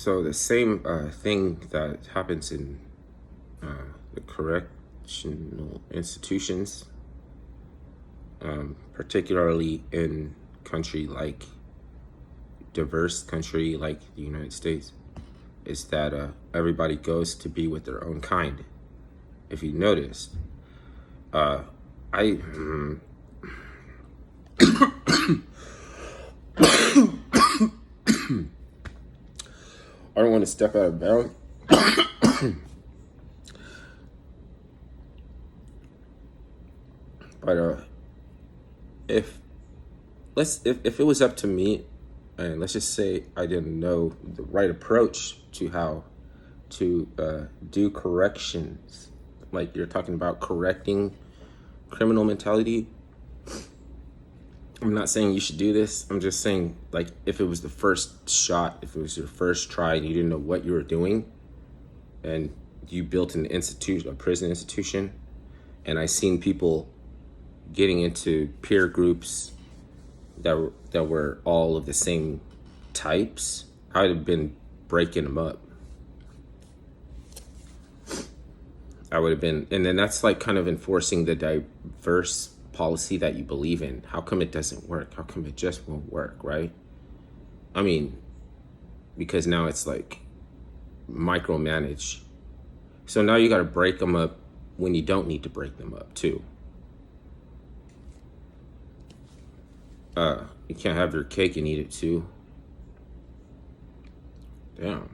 So the same thing that happens in the correctional institutions, particularly in country like diverse country like the United States, is that everybody goes to be with their own kind. If you noticed, I I don't want to step out of bounds. But if it was up to me, and let's just say I didn't know the right approach to how to do corrections, like you're talking about correcting criminal mentality. I'm not saying you should do this. I'm just saying, like, if it was the first shot, if it was your first try and you didn't know what you were doing, and you built an institution, a prison institution, and I seen people getting into peer groups that were all of the same types, I'd have been breaking them up. I would have been, and then that's like kind of enforcing the diverse policy that you believe in. How come it doesn't work? How come it just won't work, right? I mean, because now it's like micromanage. So now you got to break them up when you don't need to break them up too. You can't have your cake and eat it too. Damn.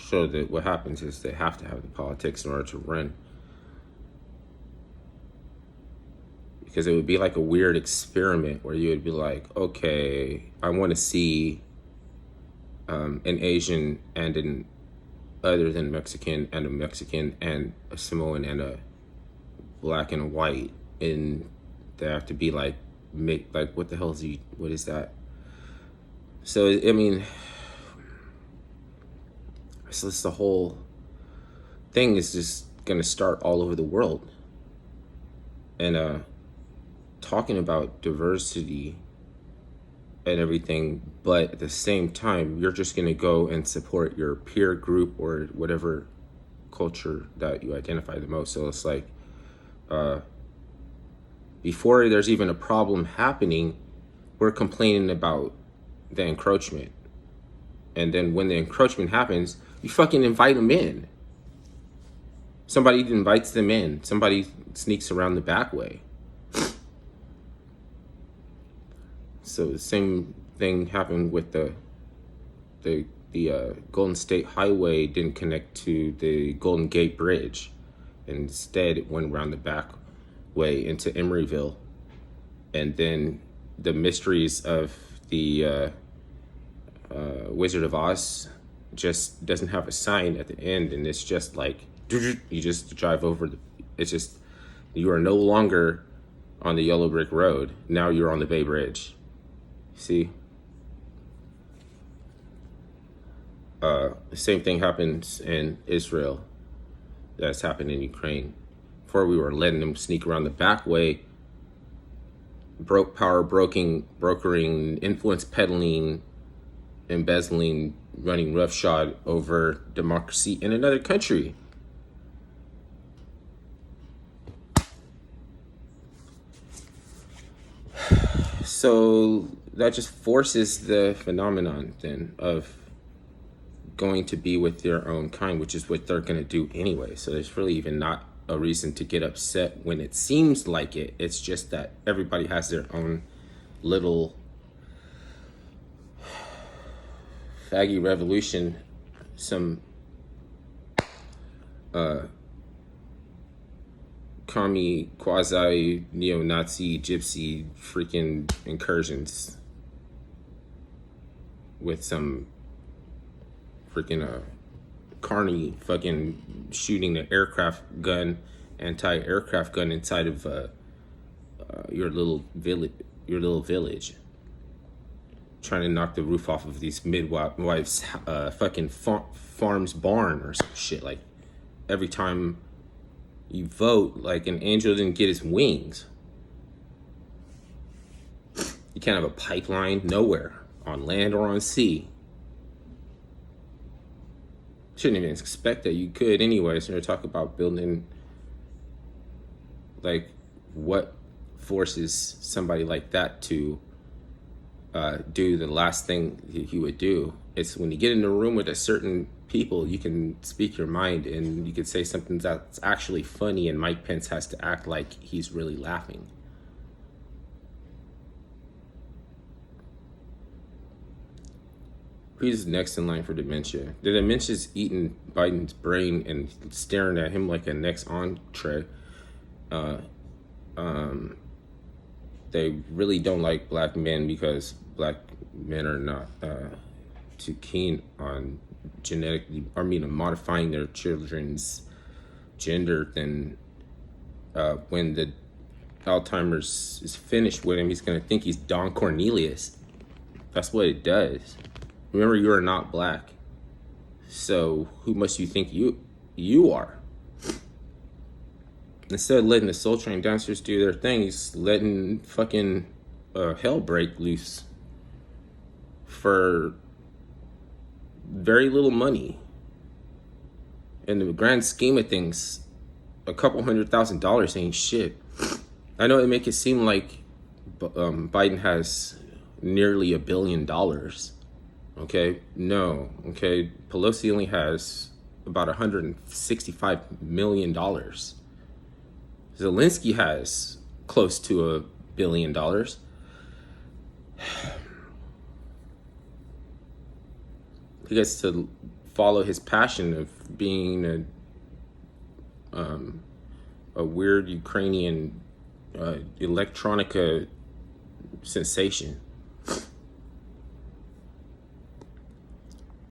So that what happens is they have to have the politics in order to run. Because it would be like a weird experiment where you would be like, okay, I want to see an Asian and an other than Mexican and a Mexican and a Samoan and a black and a white, and they have to be like, make like, what the hell is he? What is that? So I mean, so it's the whole thing is just gonna start all over the world, and talking about diversity and everything, but at the same time, you're just gonna go and support your peer group or whatever culture that you identify the most. So it's like, before there's even a problem happening, we're complaining about the encroachment. And then when the encroachment happens, you fucking invite them in. Somebody invites them in. Somebody sneaks around the back way. So the same thing happened with the Golden State Highway didn't connect to the Golden Gate Bridge. Instead, it went around the back way into Emeryville. And then the mysteries of the Wizard of Oz just doesn't have a sign at the end, and it's just like you just drive over it's just, you are no longer on the yellow brick road. Now you're on the Bay Bridge. See, the same thing happens in Israel that's happened in Ukraine. Before, we were letting them sneak around the back way, brokering, influence peddling, embezzling, running roughshod over democracy in another country. So that just forces the phenomenon then of going to be with their own kind, which is what they're going to do anyway. So there's really even not a reason to get upset when it seems like it. It's just that everybody has their own little faggy revolution, some commie, quasi neo-Nazi, gypsy freaking incursions with some freaking carny fucking shooting an anti-aircraft gun inside of your little village, trying to knock the roof off of these midwives fucking farm's barn or some shit. Like, every time you vote, like, an angel didn't get his wings. You can't have a pipeline nowhere, on land or on sea. Shouldn't even expect that you could anyways. When you're talking about building, like, what forces somebody like that to do the last thing he would do? It's when you get in a room with a certain people, you can speak your mind and you can say something that's actually funny, and Mike Pence has to act like he's really laughing. Who's next in line for dementia? The dementia's eating Biden's brain and staring at him like a next entree. They really don't like black men because black men are not too keen on modifying their children's gender. Then when the Alzheimer's is finished with him, he's gonna think he's Don Cornelius. That's what it does. Remember, you are not black. So who must you think you are? Instead of letting the Soul Train dancers do their thing, he's letting fucking hell break loose for very little money. In the grand scheme of things, a couple $100,000 ain't shit. I know it make it seem like Biden has nearly $1 billion. Okay, no. Okay, Pelosi only has about $165 million. Zelensky has close to $1 billion. He gets to follow his passion of being a weird Ukrainian electronica sensation.